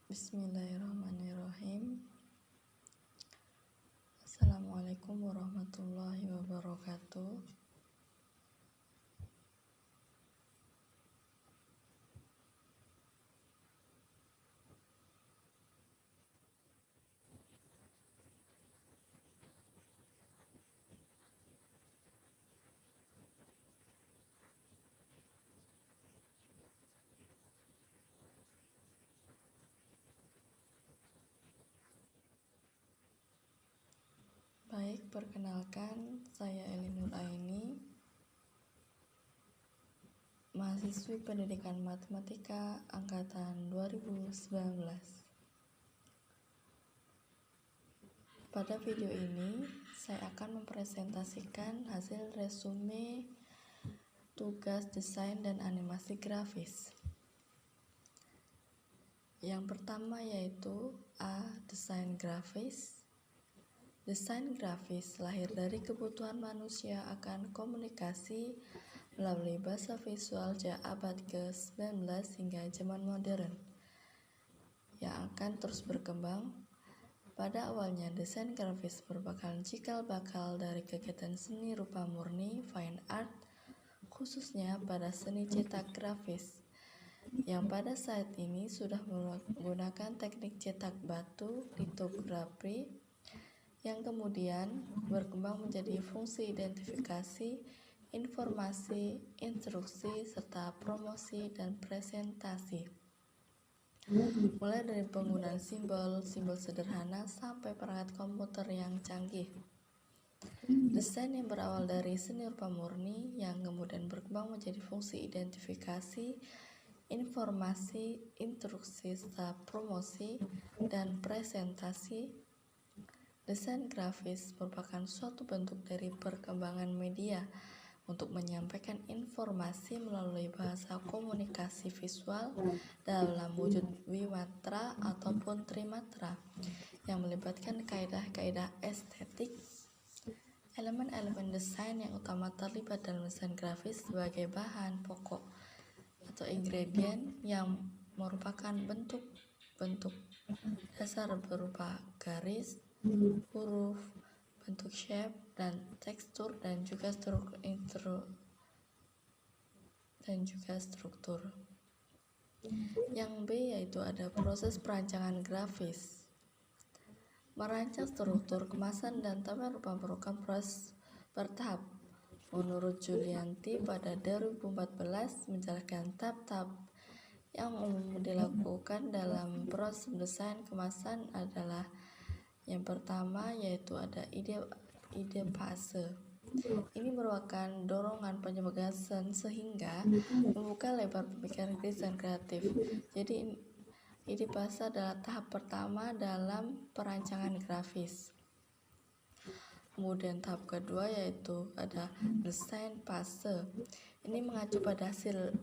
Bismillahirrahmanirrahim. Assalamualaikum warahmatullahi wabarakatuh. Baik, perkenalkan, saya Eli Nur Aini, mahasiswi pendidikan matematika angkatan 2019. Pada video ini, saya akan mempresentasikan hasil resume tugas desain dan animasi grafis. Yang pertama yaitu A. Desain grafis. Desain grafis lahir dari kebutuhan manusia akan komunikasi melalui bahasa visual sejak abad ke-19 hingga zaman modern, yang akan terus berkembang. Pada awalnya, desain grafis merupakan cikal bakal dari kegiatan seni rupa murni fine art, khususnya pada seni cetak grafis, yang pada saat ini sudah menggunakan teknik cetak batu litografi, yang kemudian berkembang menjadi fungsi identifikasi, informasi, instruksi, serta promosi dan presentasi. Mulai dari penggunaan simbol sederhana sampai perangkat komputer yang canggih. Desain yang berawal dari seni rupa murni yang kemudian berkembang menjadi fungsi identifikasi, informasi, instruksi, serta promosi dan presentasi. Desain grafis merupakan suatu bentuk dari perkembangan media untuk menyampaikan informasi melalui bahasa komunikasi visual dalam wujud wimatra ataupun trimatra yang melibatkan kaidah-kaidah estetik. Elemen-elemen desain yang utama terlibat dalam desain grafis sebagai bahan pokok atau ingredient yang merupakan bentuk dasar berupa garis, huruf, bentuk shape, dan tekstur, dan juga struktur. Yang B yaitu ada proses perancangan grafis. Merancang struktur, kemasan, dan tata rupa merupakan proses bertahap. Menurut Julianti, pada 2014 menjalankan tahap-tahap yang umum dilakukan dalam proses desain kemasan adalah yang pertama yaitu ada ide fase. Ini merupakan dorongan penyebagasan sehingga membuka lebar pemikiran desain kreatif. Jadi ide fase adalah tahap pertama dalam perancangan grafis. Kemudian tahap kedua yaitu ada desain fase. Ini mengacu pada hasil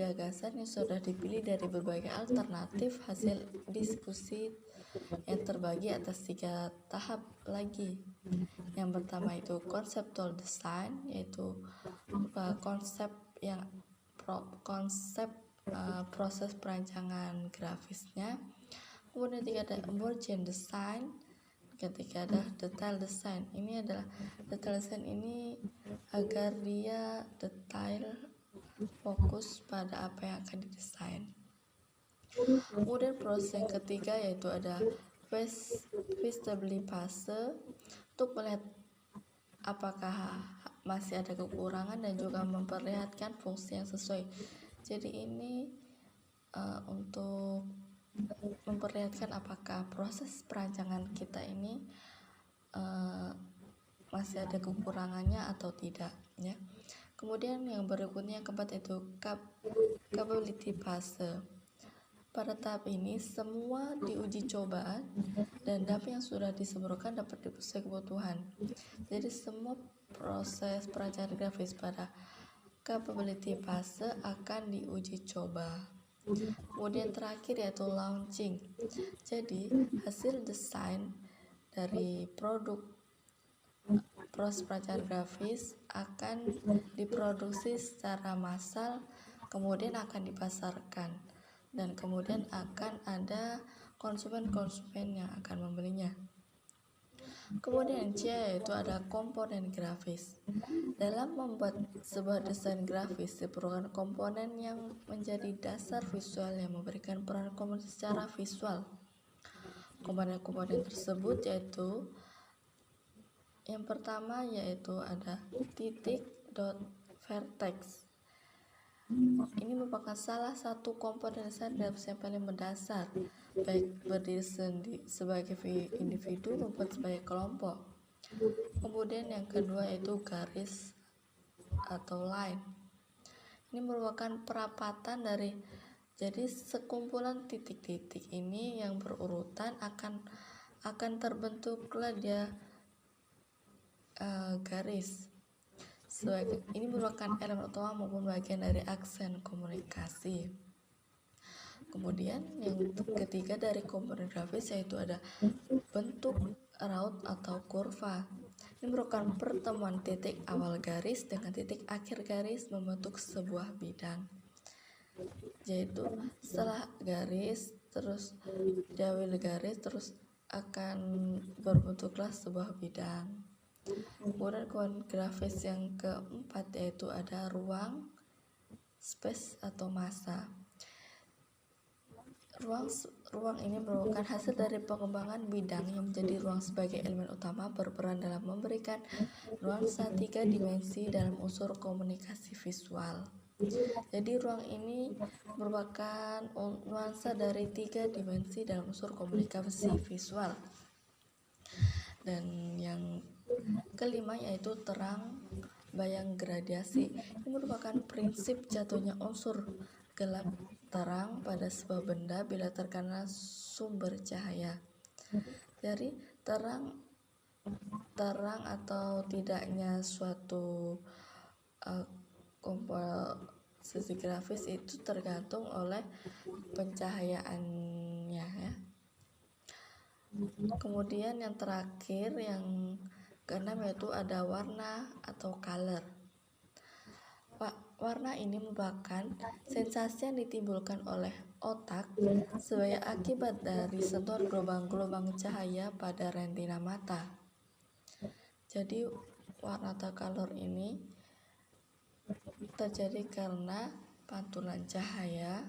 gagasan yang sudah dipilih dari berbagai alternatif hasil diskusi yang terbagi atas 3 tahap lagi. Yang pertama itu conceptual design, yaitu konsep proses perancangan grafisnya. Kemudian ada emergent design, ketika ada detail design. Ini adalah detail design ini agar dia detail, fokus pada apa yang akan didesain. Kemudian proses yang ketiga yaitu ada feasibility fase, untuk melihat apakah masih ada kekurangan dan juga memperlihatkan fungsi yang sesuai. Jadi ini untuk memperlihatkan apakah proses perancangan kita ini masih ada kekurangannya atau tidak, ya. Kemudian yang berikutnya yang keempat yaitu capability fase. Pada tahap ini semua diuji coba dan data yang sudah disempurnakan dapat sesuai kebutuhan. Jadi semua proses perancangan grafis pada capability fase akan diuji coba. Kemudian terakhir yaitu launching. Jadi hasil desain dari produk proses perancangan grafis akan diproduksi secara massal, kemudian akan dipasarkan. dan kemudian akan ada konsumen-konsumen yang akan membelinya. Kemudian C yaitu ada komponen grafis. Dalam membuat sebuah desain grafis diperlukan komponen yang menjadi dasar visual yang memberikan peran komunikasi secara visual. Komponen-komponen tersebut yaitu yang pertama yaitu ada titik dot vertex. Ini merupakan salah satu komponen desain grafis yang paling mendasar, baik berdiri sebagai individu maupun sebagai kelompok. Kemudian yang kedua yaitu garis atau line. Ini merupakan perapatan dari, jadi sekumpulan titik-titik ini yang berurutan akan terbentuklah dia garis. Ini merupakan elemen utama maupun bagian dari aksen komunikasi. Kemudian yang ketiga dari komponen grafis yaitu ada bentuk raut atau kurva. Ini merupakan pertemuan titik awal garis dengan titik akhir garis membentuk sebuah bidang. Yaitu setelah garis terus diawali garis terus akan berbentuklah sebuah bidang. Kemudian komponen grafis yang keempat yaitu ada ruang, space atau masa. Ruang ini merupakan hasil dari pengembangan bidang yang menjadi ruang sebagai elemen utama, berperan dalam memberikan nuansa 3 dimensi dalam unsur komunikasi visual. Jadi ruang ini merupakan nuansa dari 3 dimensi dalam unsur komunikasi visual. Dan yang kelima yaitu terang bayang gradiasi. Ini merupakan prinsip jatuhnya unsur gelap terang pada sebuah benda bila terkena sumber cahaya. Jadi terang atau tidaknya suatu komposisi grafis itu tergantung oleh pencahayaannya ya. Kemudian yang terakhir yang keenam yaitu ada warna atau color. Warna ini merupakan sensasi yang ditimbulkan oleh otak sebagai akibat dari sentuhan gelombang-gelombang cahaya pada retina mata. Jadi warna atau color ini terjadi karena pantulan cahaya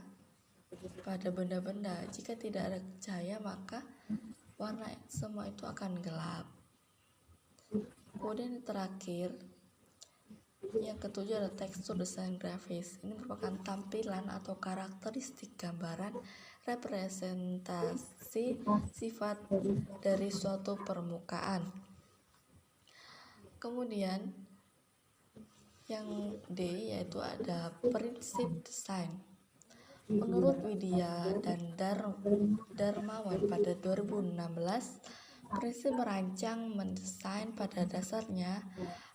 pada benda-benda. Jika tidak ada cahaya maka warna semua itu akan gelap. Kemudian yang terakhir yang ketujuh adalah tekstur desain grafis. Ini merupakan tampilan atau karakteristik gambaran representasi sifat dari suatu permukaan. Kemudian yang D yaitu ada prinsip desain. Menurut Widya dan Darmawan pada 2016, prinsip merancang mendesain pada dasarnya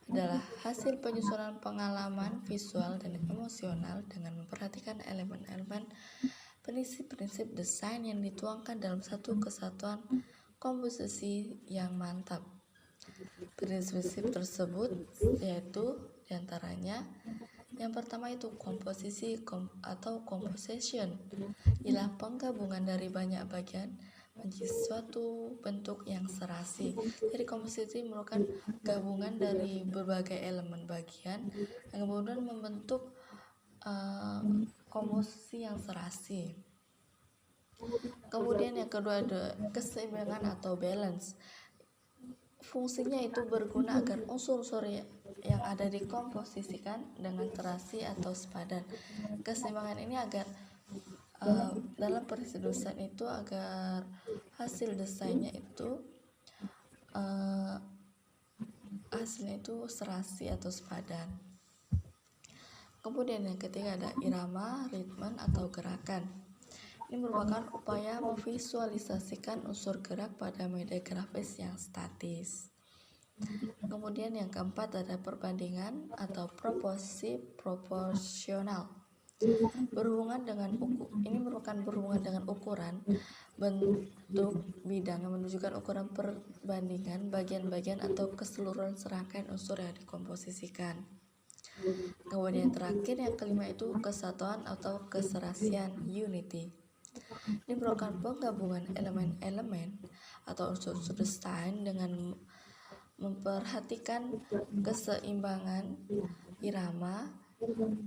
adalah hasil penyusunan pengalaman visual dan emosional dengan memperhatikan elemen-elemen prinsip-prinsip desain yang dituangkan dalam satu kesatuan komposisi yang mantap. Prinsip-prinsip tersebut yaitu diantaranya yang pertama itu komposisi atau composition, ialah penggabungan dari banyak bagian menjadi suatu bentuk yang serasi. Jadi komposisi merupakan gabungan dari berbagai elemen bagian yang kemudian membentuk komposisi yang serasi. Kemudian yang kedua ada keseimbangan atau balance. Fungsinya itu berguna agar unsur-unsur yang ada dikomposisikan dengan terasi atau sepadan. Keseimbangan ini agar dalam prinsip desain itu agar hasil desainnya itu hasilnya itu serasi atau sepadan. Kemudian yang ketiga ada irama, ritme atau gerakan. Ini merupakan upaya memvisualisasikan unsur gerak pada media grafis yang statis. Kemudian yang keempat ada perbandingan atau proporsi proporsional. Ini merupakan berhubungan dengan ukuran bentuk bidang yang menunjukkan ukuran perbandingan bagian-bagian atau keseluruhan serangkaian unsur yang dikomposisikan. Kemudian yang terakhir yang kelima itu kesatuan atau keserasian, unity. Ini merupakan penggabungan elemen-elemen atau unsur-unsur desain dengan memperhatikan keseimbangan, irama,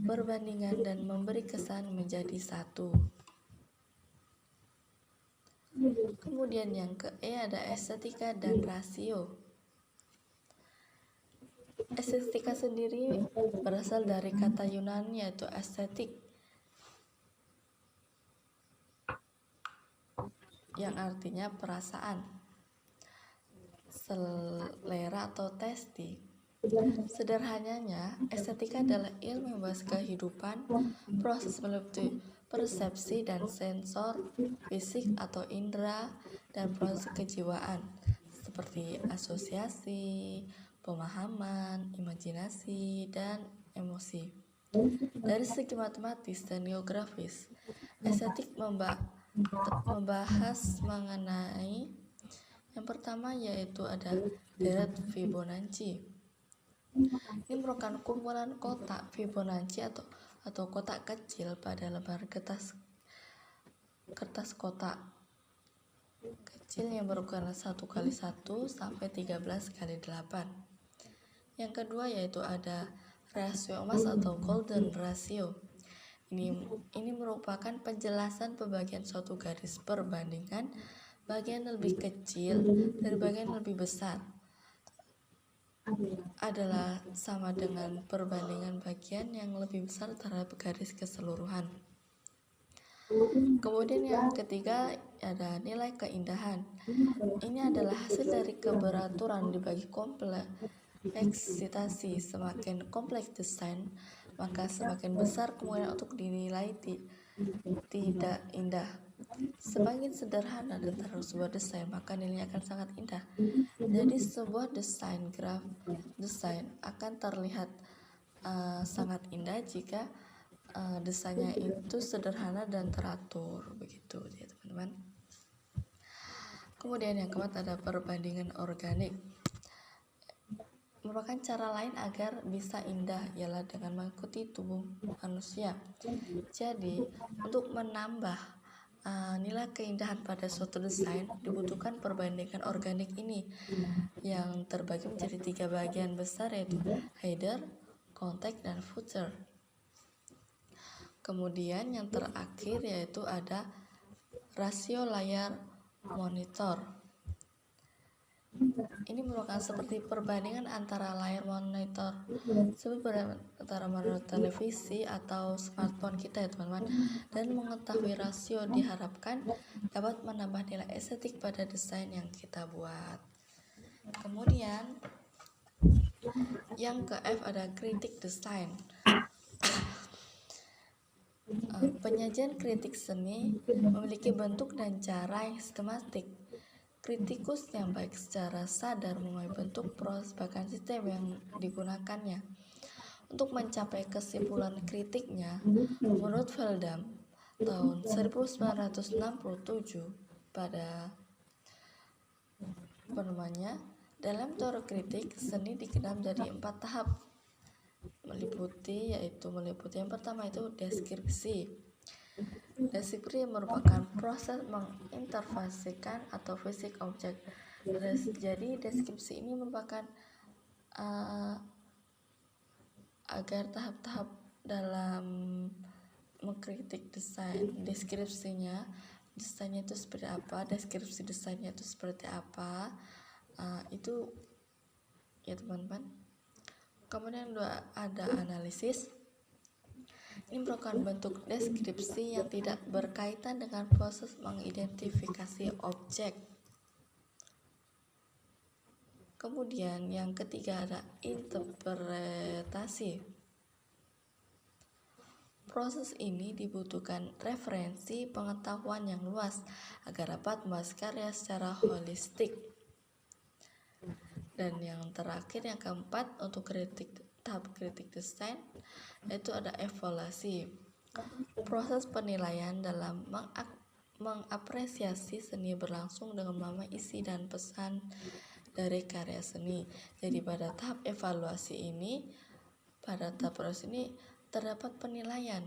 perbandingan, dan memberi kesan menjadi satu. Kemudian yang ke-E ada estetika dan rasio. Estetika sendiri berasal dari kata Yunani yaitu estetik, yang artinya perasaan, selera atau testi. Sederhananya, estetika adalah ilmu yang membahas kehidupan, proses meliputi persepsi dan sensor, fisik atau indera, dan proses kejiwaan seperti asosiasi, pemahaman, imajinasi, dan emosi. Dari segi matematis dan geografis, estetik membahas mengenai yang pertama yaitu ada deret Fibonacci. Ini merupakan kumpulan kotak Fibonacci atau kotak kecil pada lembar kertas kotak kecil yang berukuran 1x1 sampai 13x8. Yang kedua yaitu ada rasio emas atau golden ratio. Ini merupakan penjelasan pembagian suatu garis perbandingan bagian lebih kecil dari bagian lebih besar adalah sama dengan perbandingan bagian yang lebih besar terhadap garis keseluruhan. Kemudian yang ketiga ada nilai keindahan. Ini adalah hasil dari keberaturan dibagi kompleksitasi. Semakin kompleks desain, maka semakin besar kemungkinan untuk dinilai tidak indah. Semakin sederhana dan terlalu sebuah desain, maka nilainya akan sangat indah. Jadi sebuah desain akan terlihat sangat indah jika desainnya itu sederhana dan teratur, begitu ya teman-teman. Kemudian yang keempat ada perbandingan organik. Merupakan cara lain agar bisa indah ialah dengan mengikuti tubuh manusia. Jadi untuk menambah nilai keindahan pada suatu desain dibutuhkan perbandingan organik ini yang terbagi menjadi 3 bagian besar yaitu header, context, dan footer. Kemudian yang terakhir yaitu ada rasio layar monitor. Ini merupakan seperti perbandingan antara layar monitor antara monitor televisi atau smartphone kita ya teman-teman, dan mengetahui rasio diharapkan dapat menambah nilai estetik pada desain yang kita buat. Kemudian yang ke F ada kritik desain. Penyajian kritik seni memiliki bentuk dan cara yang sistematik. Kritikus yang baik secara sadar mengenai bentuk, proses, bahkan sistem yang digunakannya. Untuk mencapai kesimpulan kritiknya, menurut Veldam tahun 1967 dalam teori kritik, seni dikenal menjadi 4 tahap. Meliputi yang pertama itu deskripsi. Deskripsi merupakan proses menginterpretasikan atau fisik objek. Jadi deskripsi ini merupakan agar tahap-tahap dalam mengkritik desain. Desainnya itu seperti apa, deskripsi desainnya itu seperti apa, itu ya teman-teman. Kemudian ada analisis. Ini merupakan bentuk deskripsi yang tidak berkaitan dengan proses mengidentifikasi objek. Kemudian yang ketiga ada interpretasi. Proses ini dibutuhkan referensi pengetahuan yang luas agar dapat membahas karya secara holistik. Dan yang terakhir, yang keempat, untuk tahap kritik desain yaitu ada evaluasi. Proses penilaian dalam mengapresiasi seni berlangsung dengan memahami isi dan pesan dari karya seni. Jadi pada tahap evaluasi ini terdapat penilaian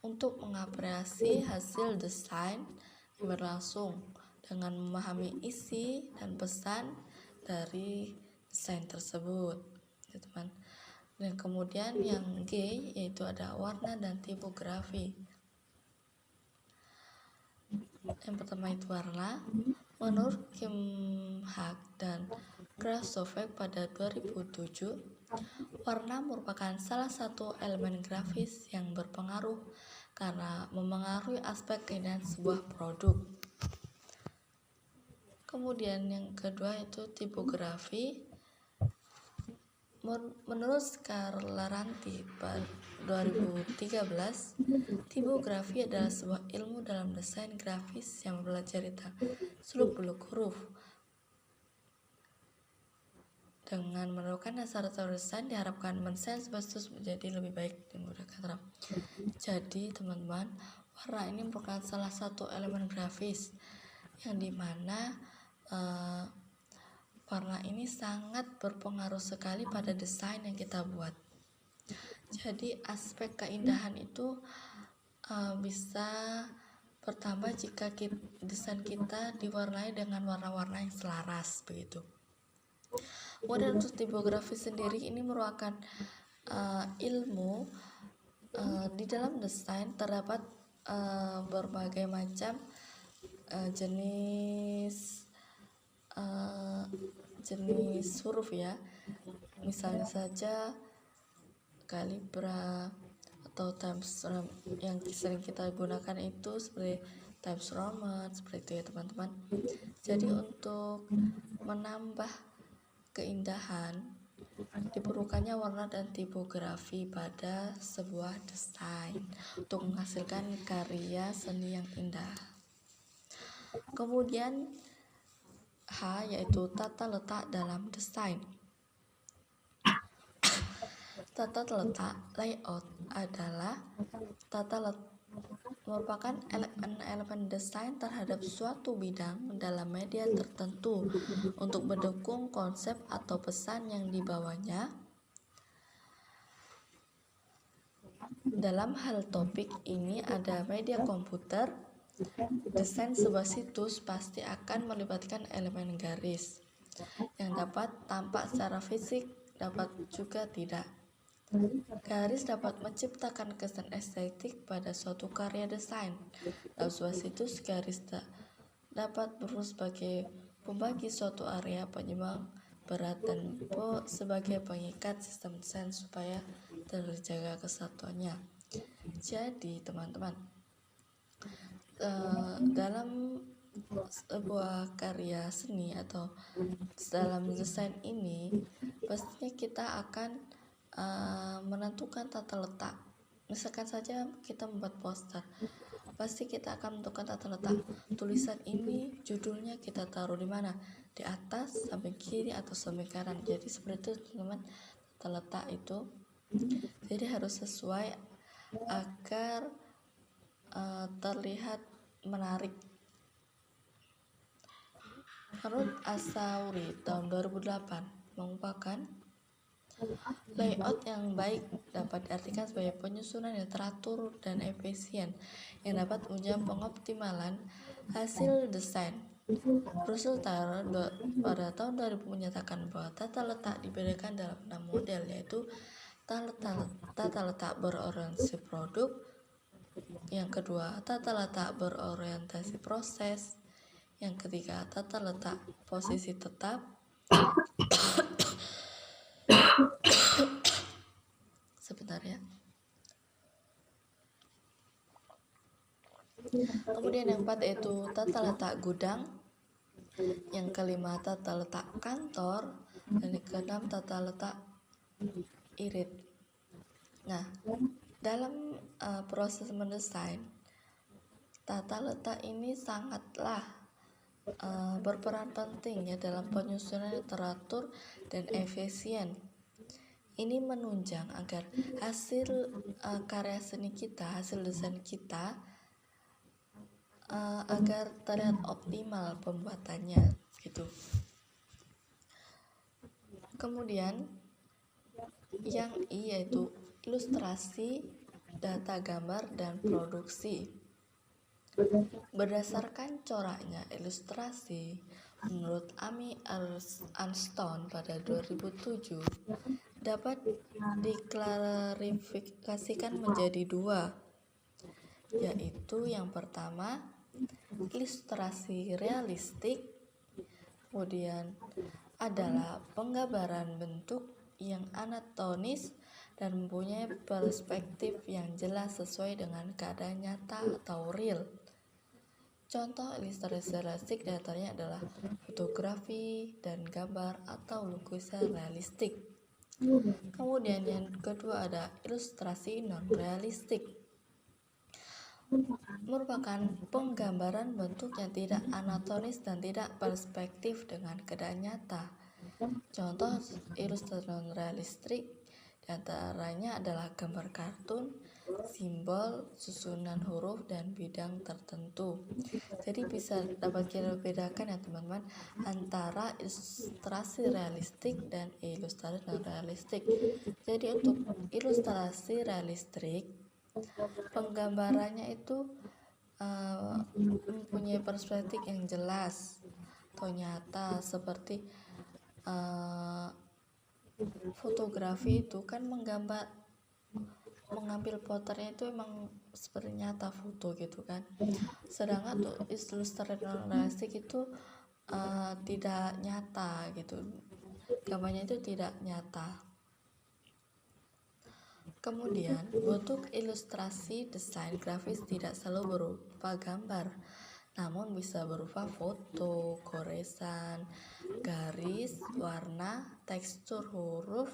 untuk mengapresiasi hasil desain yang berlangsung dengan memahami isi dan pesan dari desain tersebut, ya teman. Dan kemudian yang G yaitu ada warna dan tipografi. Yang pertama itu warna. Menurut Kim Hak dan Krasovek pada 2007, warna merupakan salah satu elemen grafis yang berpengaruh karena memengaruhi aspek keindahan sebuah produk. Kemudian yang kedua itu tipografi. Menurut Scarlaranti pada 2013, tipografi adalah sebuah ilmu dalam desain grafis yang mempelajari seluk-beluk huruf. Dengan menerapkan dasar-dasar desain diharapkan mendesain sebuah situs menjadi lebih baik dan mudah terap. Jadi teman-teman, warna ini merupakan salah satu elemen grafis yang dimana warna ini sangat berpengaruh sekali pada desain yang kita buat. Jadi aspek keindahan itu bisa bertambah jika desain kita diwarnai dengan warna-warna yang selaras begitu. Kemudian untuk tipografi sendiri ini merupakan ilmu di dalam desain terdapat berbagai macam jenis huruf ya, misalnya saja Calibra atau Times yang sering kita gunakan itu seperti Times Roman seperti itu ya teman-teman. Jadi untuk menambah keindahan diperlukannya warna dan tipografi pada sebuah desain untuk menghasilkan karya seni yang indah. Kemudian H yaitu tata letak dalam desain. Tata letak layout adalah merupakan elemen desain terhadap suatu bidang dalam media tertentu untuk mendukung konsep atau pesan yang dibawanya. Dalam hal topik ini ada media komputer. Desain sebuah situs pasti akan melibatkan elemen garis yang dapat tampak secara fisik, dapat juga tidak. Garis dapat menciptakan kesan estetik pada suatu karya desain. Dalam sebuah situs, garis dapat berfungsi sebagai pembagi suatu area, penyeimbang berat, dan sebagai pengikat sistem desain supaya terjaga kesatuannya. Jadi teman-teman, dalam sebuah karya seni atau dalam desain ini pastinya kita akan menentukan tata letak. Misalkan saja kita membuat poster, pasti kita akan menentukan tata letak. Tulisan ini judulnya kita taruh di mana, di atas, samping kiri, atau samping kanan. Jadi seperti itu teman-teman, tata letak itu jadi harus sesuai agar terlihat menarik. Menurut Asauri tahun 2008 mengungkapkan, layout yang baik dapat diartikan sebagai penyusunan yang teratur dan efisien yang dapat menunjang pengoptimalan hasil desain. Russell Taylor pada tahun 2000 menyatakan bahwa tata letak dibedakan dalam 6 model, yaitu tata letak berorientasi produk, yang kedua tata letak berorientasi proses, yang ketiga tata letak posisi tetap, sebentar ya. Kemudian yang keempat yaitu tata letak gudang, yang kelima tata letak kantor, dan yang keenam tata letak irit. Nah, dalam proses mendesain, tata letak ini sangatlah berperan penting ya dalam penyusunan yang teratur dan efisien. Ini menunjang agar hasil karya seni kita, hasil desain kita agar terlihat optimal pembuatannya gitu. Kemudian yang I yaitu ilustrasi data gambar dan produksi. Berdasarkan coraknya ilustrasi, menurut Amy Armstrong pada 2007, dapat diklarifikasikan menjadi dua, yaitu yang pertama, ilustrasi realistik, kemudian adalah penggambaran bentuk yang anatomis dan mempunyai perspektif yang jelas sesuai dengan keadaan nyata atau real. Contoh ilustrasi realistik diantaranya adalah fotografi dan gambar atau lukisan realistik. Kemudian yang kedua ada ilustrasi non-realistik, merupakan penggambaran bentuk yang tidak anatomis dan tidak perspektif dengan keadaan nyata. Contoh ilustrasi non-realistik diantaranya adalah gambar kartun, simbol, susunan huruf, dan bidang tertentu. Jadi bisa dapat kita bedakan ya teman-teman antara ilustrasi realistik dan ilustrasi non-realistik. Jadi untuk ilustrasi realistik, penggambarannya itu mempunyai perspektif yang jelas atau nyata, seperti fotografi itu kan mengambil potretnya itu emang seperti nyata foto gitu kan. Sedangkan tuh ilustrasi non-realistik itu tidak nyata gitu, gambarnya itu tidak nyata. Kemudian bentuk ilustrasi desain grafis tidak selalu berupa gambar, namun bisa berupa foto, goresan, garis, warna, tekstur huruf,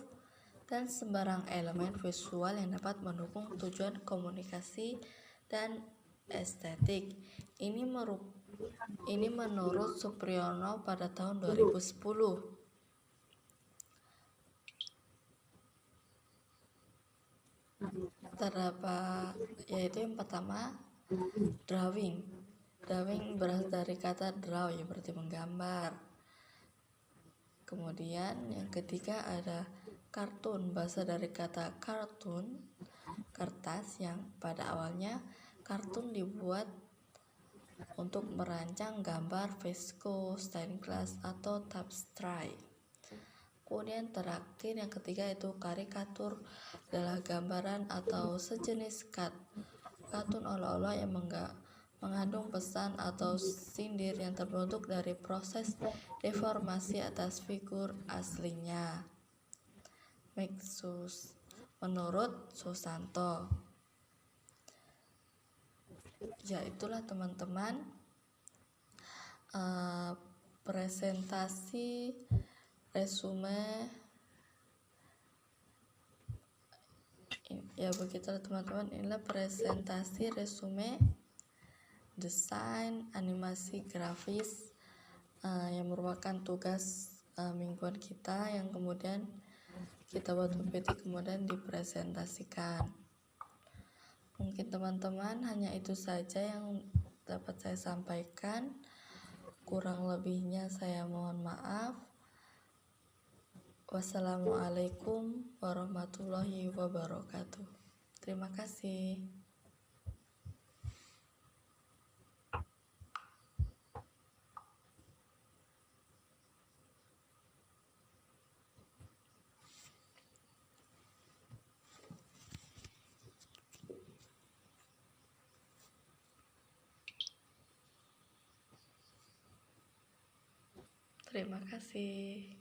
dan sembarang elemen visual yang dapat mendukung tujuan komunikasi dan estetik. Ini menurut Supriyono pada tahun 2010. Terdapat yaitu yang pertama drawing. Drawing berasal dari kata draw, yang berarti menggambar. Kemudian yang ketiga ada kartun, berasal dari kata kartun, kertas, yang pada awalnya kartun dibuat untuk merancang gambar Vesco, Stained Glass, atau Tapestry. Kemudian terakhir yang ketiga itu karikatur, adalah gambaran atau sejenis kartun olah-olah yang mengandung pesan atau sindir yang terbentuk dari proses deformasi atas figur aslinya. Maksud menurut Susanto. Ya itulah teman-teman presentasi resume. Ya begitulah teman-teman, inilah presentasi resume desain animasi grafis yang merupakan tugas mingguan kita, yang kemudian kita buat PPT kemudian dipresentasikan. Mungkin teman-teman hanya itu saja yang dapat saya sampaikan, kurang lebihnya saya mohon maaf. Wassalamualaikum warahmatullahi wabarakatuh. Terima kasih. Terima kasih.